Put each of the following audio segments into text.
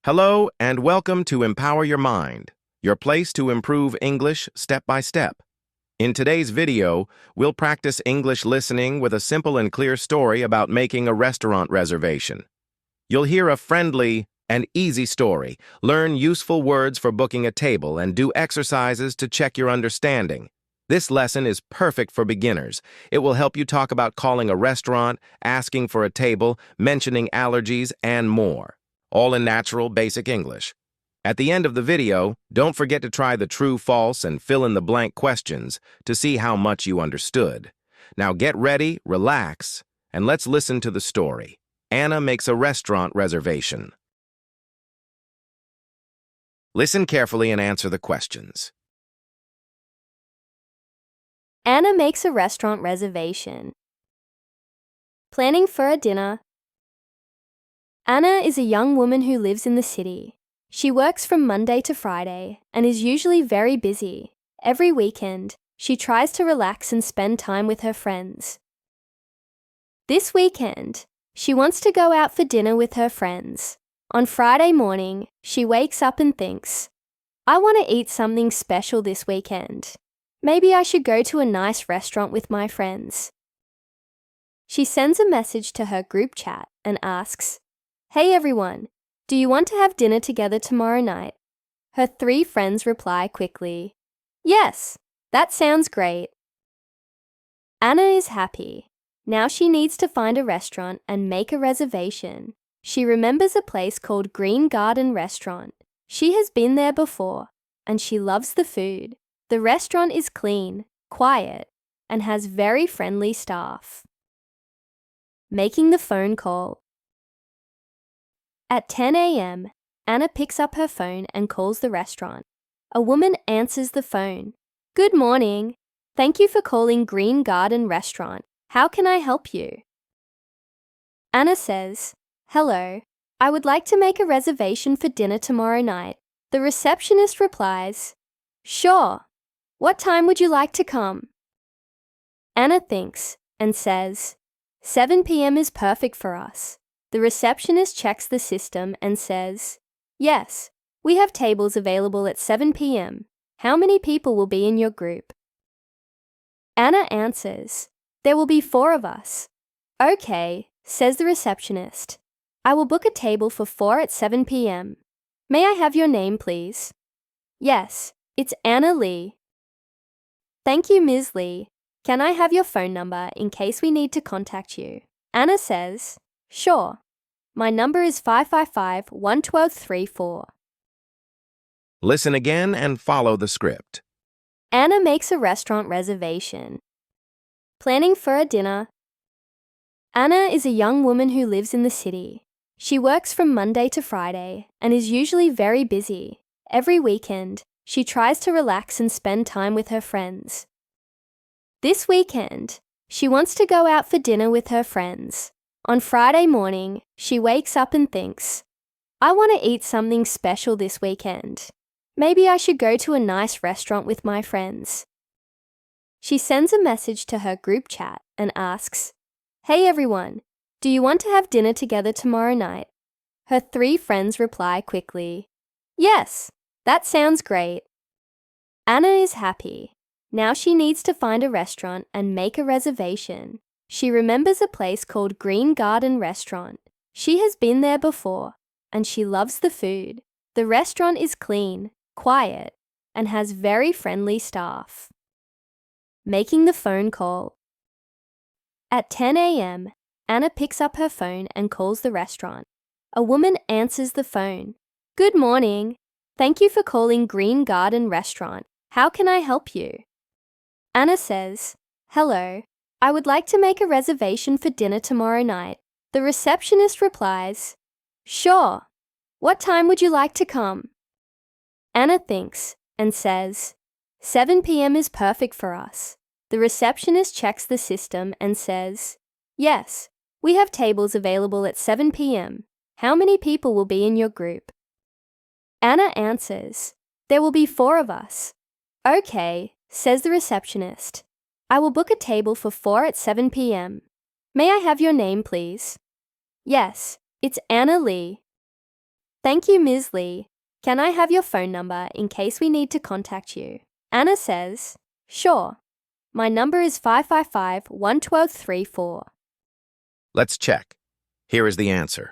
Hello and welcome to Empower Your Mind, your place to improve English step by step. In today's video, we'll practice English listening with a simple and clear story about making a restaurant reservation. You'll hear a friendly and easy story, learn useful words for booking a table, and do exercises to check your understanding. This lesson is perfect for beginners. It will help you talk about calling a restaurant, asking for a table, mentioning allergies, and more. All in natural, basic English. At the end of the video, don't forget to try the true, false, and fill in the blank questions to see how much you understood. Now get ready, relax, and let's listen to the story. Anna makes a restaurant reservation. Listen carefully and answer the questions. Anna makes a restaurant reservation. Planning for a dinner. Anna is a young woman who lives in the city. She works from Monday to Friday and is usually very busy. Every weekend, she tries to relax and spend time with her friends. This weekend, she wants to go out for dinner with her friends. On Friday morning, she wakes up and thinks, "I want to eat something special this weekend. Maybe I should go to a nice restaurant with my friends." She sends a message to her group chat and asks, "Hey everyone, do you want to have dinner together tomorrow night?" Her 3 friends reply quickly, "Yes, that sounds great." Anna is happy. Now she needs to find a restaurant and make a reservation. She remembers a place called Green Garden Restaurant. She has been there before, and she loves the food. The restaurant is clean, quiet, and has very friendly staff. Making the phone call. At 10 a.m., Anna picks up her phone and calls the restaurant. A woman answers the phone. "Good morning. Thank you for calling Green Garden Restaurant. How can I help you?" Anna says, "Hello. I would like to make a reservation for dinner tomorrow night." The receptionist replies, "Sure. What time would you like to come?" Anna thinks and says, 7 p.m. is perfect for us. The receptionist checks the system and says, "Yes, we have tables available at 7 p.m. How many people will be in your group?" Anna answers, "There will be 4 of us." "Okay," says the receptionist. "I will book a table for 4 at 7 p.m. May I have your name, please?" "Yes, it's Anna Lee." "Thank you, Ms. Lee. Can I have your phone number in case we need to contact you?" Anna says, "Sure. My number is 555-11234. Listen again and follow the script. Anna makes a restaurant reservation. Planning for a dinner. Anna is a young woman who lives in the city. She works from Monday to Friday and is usually very busy. Every weekend, she tries to relax and spend time with her friends. This weekend, she wants to go out for dinner with her friends. On Friday morning, she wakes up and thinks, "I want to eat something special this weekend. Maybe I should go to a nice restaurant with my friends." She sends a message to her group chat and asks, "Hey everyone, do you want to have dinner together tomorrow night?" Her 3 friends reply quickly, "Yes, that sounds great." Anna is happy. Now she needs to find a restaurant and make a reservation. She remembers a place called Green Garden Restaurant. She has been there before, and she loves the food. The restaurant is clean, quiet, and has very friendly staff. Making the phone call. At 10 a.m., Anna picks up her phone and calls the restaurant. A woman answers the phone. "Good morning. Thank you for calling Green Garden Restaurant. How can I help you?" Anna says, "Hello. I would like to make a reservation for dinner tomorrow night." The receptionist replies, "Sure. What time would you like to come?" Anna thinks and says, 7 p.m. is perfect for us. The receptionist checks the system and says, "Yes, we have tables available at 7 p.m. How many people will be in your group?" Anna answers, "There will be 4 of us." "Okay," says the receptionist. "I will book a table for 4 at 7 p.m. May I have your name, please?" "Yes, it's Anna Lee." Thank you, Ms. Lee. Can I have your phone number in case we need to contact you? Anna says, sure. My number is 555-11234. Let's check. Here is the answer.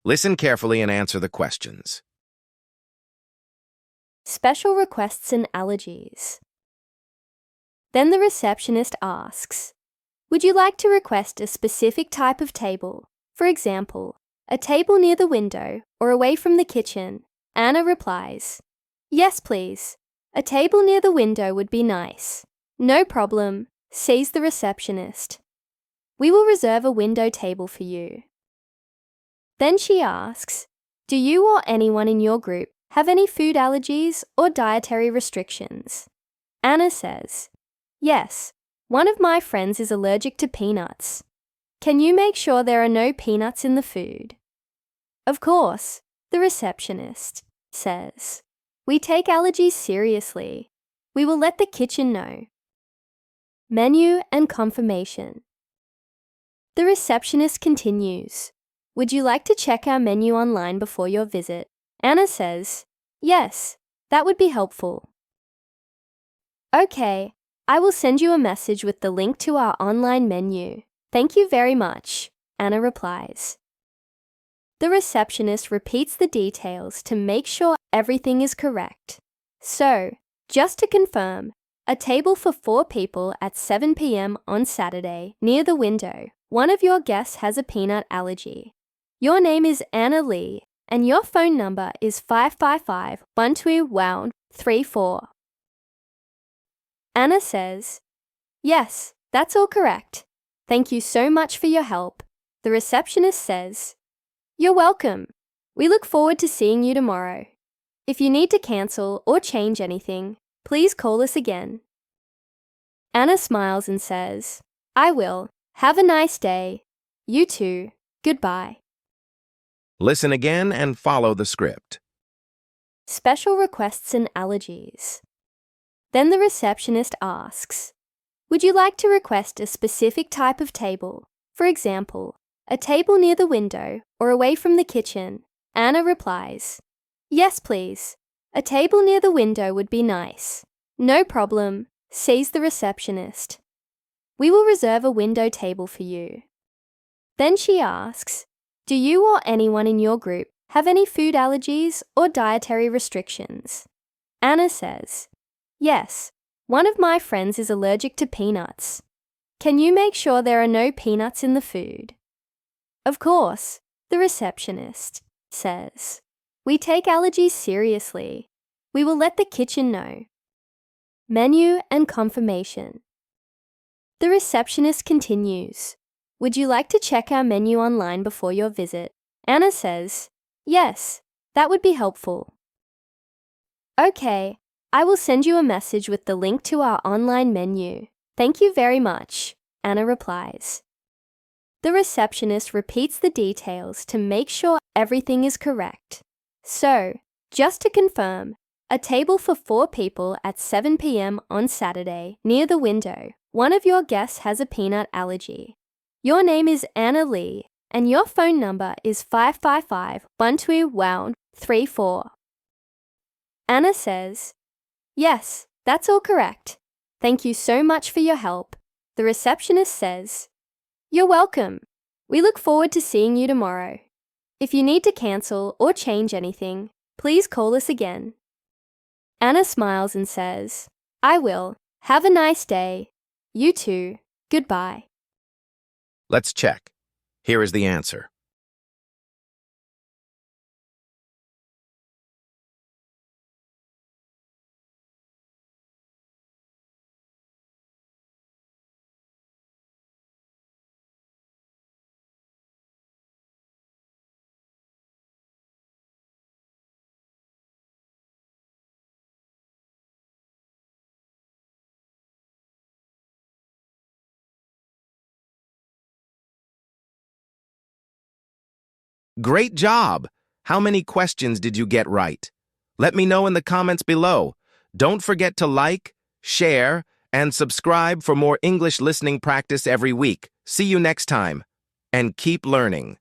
Listen carefully and answer the questions. Special requests and allergies. Then the receptionist asks, would you like to request a specific type of table? For example, a table near the window or away from the kitchen? Anna replies, yes, please. A table near the window would be nice. No problem, says the receptionist. We will reserve a window table for you. Then she asks, do you or anyone in your group have any food allergies or dietary restrictions? Anna says, yes, one of my friends is allergic to peanuts. Can you make sure there are no peanuts in the food? Of course, the receptionist says. We take allergies seriously. We will let the kitchen know. Menu and confirmation. The receptionist continues. Would you like to check our menu online before your visit? Anna says, yes, that would be helpful. Okay, I will send you a message with the link to our online menu. Thank you very much, Anna replies. The receptionist repeats the details to make sure everything is correct. So, just to confirm, a table for 4 people at 7 p.m. on Saturday near the window. One of your guests has a peanut allergy. Your name is Anna Lee, and your phone number is 555-112-34. Anna says, yes, that's all correct. Thank you so much for your help. The receptionist says, you're welcome. We look forward to seeing you tomorrow. If you need to cancel or change anything, please call us again. Anna smiles and says, I will. Have a nice day. You too. Goodbye. Listen again and follow the script. Special requests and allergies. Then the receptionist asks, would you like to request a specific type of table? For example, a table near the window or away from the kitchen? Anna replies, yes, please. A table near the window would be nice. No problem, says the receptionist. We will reserve a window table for you. Then she asks, do you or anyone in your group have any food allergies or dietary restrictions? Anna says, yes, one of my friends is allergic to peanuts. Can you make sure there are no peanuts in the food? Of course, the receptionist says. We take allergies seriously. We will let the kitchen know. Menu and confirmation. The receptionist continues. Would you like to check our menu online before your visit? Anna says, yes, that would be helpful. Okay, I will send you a message with the link to our online menu. Thank you very much, Anna replies. The receptionist repeats the details to make sure everything is correct. So, just to confirm, a table for 4 people at 7 p.m. on Saturday near the window. One of your guests has a peanut allergy. Your name is Anna Lee, and your phone number is 555-112-34. Anna says, yes, that's all correct. Thank you so much for your help. The receptionist says, you're welcome. We look forward to seeing you tomorrow. If you need to cancel or change anything, please call us again. Anna smiles and says, I will. Have a nice day. You too. Goodbye. Let's check. Here is the answer. Great job! How many questions did you get right? Let me know in the comments below. Don't forget to like, share, and subscribe for more English listening practice every week. See you next time, and keep learning.